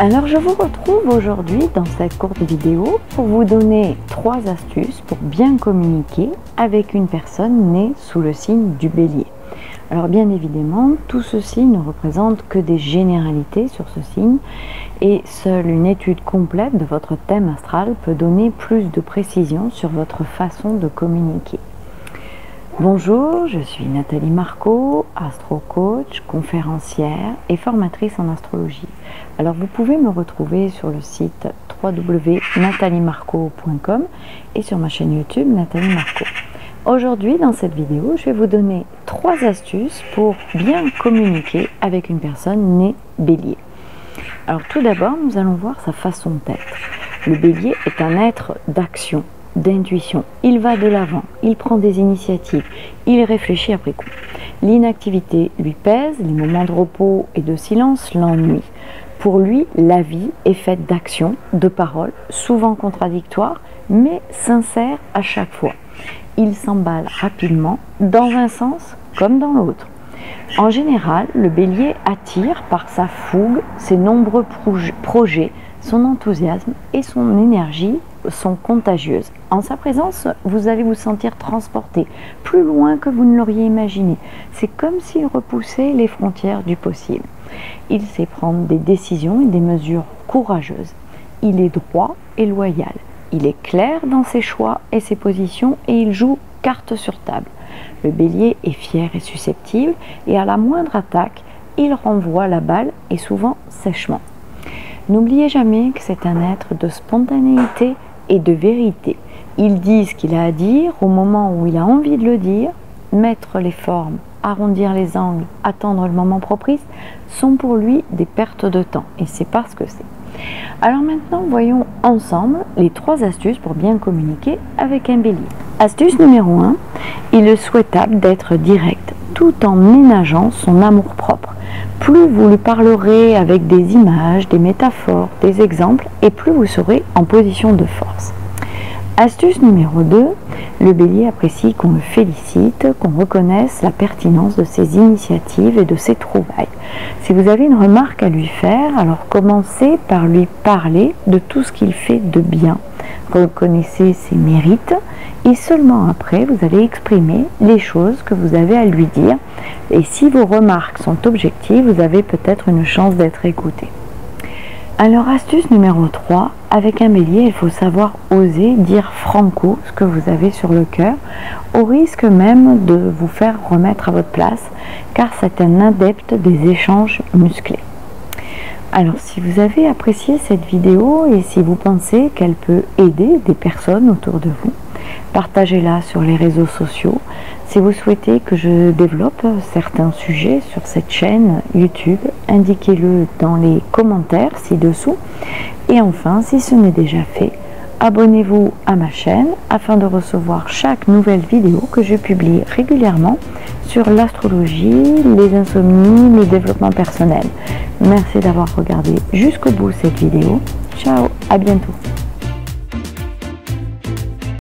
Alors je vous retrouve aujourd'hui dans cette courte vidéo pour vous donner 3 astuces pour bien communiquer avec une personne née sous le signe du Bélier. Alors bien évidemment, tout ceci ne représente que des généralités sur ce signe et seule une étude complète de votre thème astral peut donner plus de précision sur votre façon de communiquer. Bonjour, je suis Nathalie Marco, astro-coach, conférencière et formatrice en astrologie. Alors vous pouvez me retrouver sur le site www.nathaliemarco.com et sur ma chaîne YouTube Nathalie Marco. Aujourd'hui, dans cette vidéo, je vais vous donner 3 astuces pour bien communiquer avec une personne née Bélier. Alors tout d'abord, nous allons voir sa façon d'être. Le Bélier est un être d'action, d'intuition. Il va de l'avant, il prend des initiatives, il réfléchit après coup. L'inactivité lui pèse, les moments de repos et de silence l'ennuient. Pour lui, la vie est faite d'actions, de paroles, souvent contradictoires, mais sincères à chaque fois. Il s'emballe rapidement, dans un sens comme dans l'autre. En général, le Bélier attire par sa fougue, ses nombreux projets, son enthousiasme et son énergie sont contagieuses. En sa présence, vous allez vous sentir transporté plus loin que vous ne l'auriez imaginé. C'est comme s'il repoussait les frontières du possible. Il sait prendre des décisions et des mesures courageuses. Il est droit et loyal. Il est clair dans ses choix et ses positions et il joue carte sur table. Le Bélier est fier et susceptible et à la moindre attaque, il renvoie la balle et souvent sèchement. N'oubliez jamais que c'est un être de spontanéité et de vérité. Il dit ce qu'il a à dire au moment où il a envie de le dire. Mettre les formes, arrondir les angles, attendre le moment propice sont pour lui des pertes de temps et c'est pas ce que c'est. Alors maintenant, voyons ensemble les 3 astuces pour bien communiquer avec un Bélier. Astuce numéro 1, il est souhaitable d'être direct tout en ménageant son amour-propre. Plus vous lui parlerez avec des images, des métaphores, des exemples, et plus vous serez en position de force. Astuce numéro 2, le Bélier apprécie qu'on le félicite, qu'on reconnaisse la pertinence de ses initiatives et de ses trouvailles. Si vous avez une remarque à lui faire, alors commencez par lui parler de tout ce qu'il fait de bien. Reconnaissez ses mérites et seulement après, vous allez exprimer les choses que vous avez à lui dire. Et si vos remarques sont objectives, vous avez peut-être une chance d'être écouté. Alors, astuce numéro 3, avec un Bélier, il faut savoir oser dire franco ce que vous avez sur le cœur, au risque même de vous faire remettre à votre place, car c'est un adepte des échanges musclés. Alors, si vous avez apprécié cette vidéo et si vous pensez qu'elle peut aider des personnes autour de vous, partagez-la sur les réseaux sociaux. Si vous souhaitez que je développe certains sujets sur cette chaîne YouTube, indiquez-le dans les commentaires ci-dessous. Et enfin, si ce n'est déjà fait, abonnez-vous à ma chaîne afin de recevoir chaque nouvelle vidéo que je publie régulièrement sur l'astrologie, les insomnies, le développement personnel. Merci d'avoir regardé jusqu'au bout cette vidéo. Ciao, à bientôt.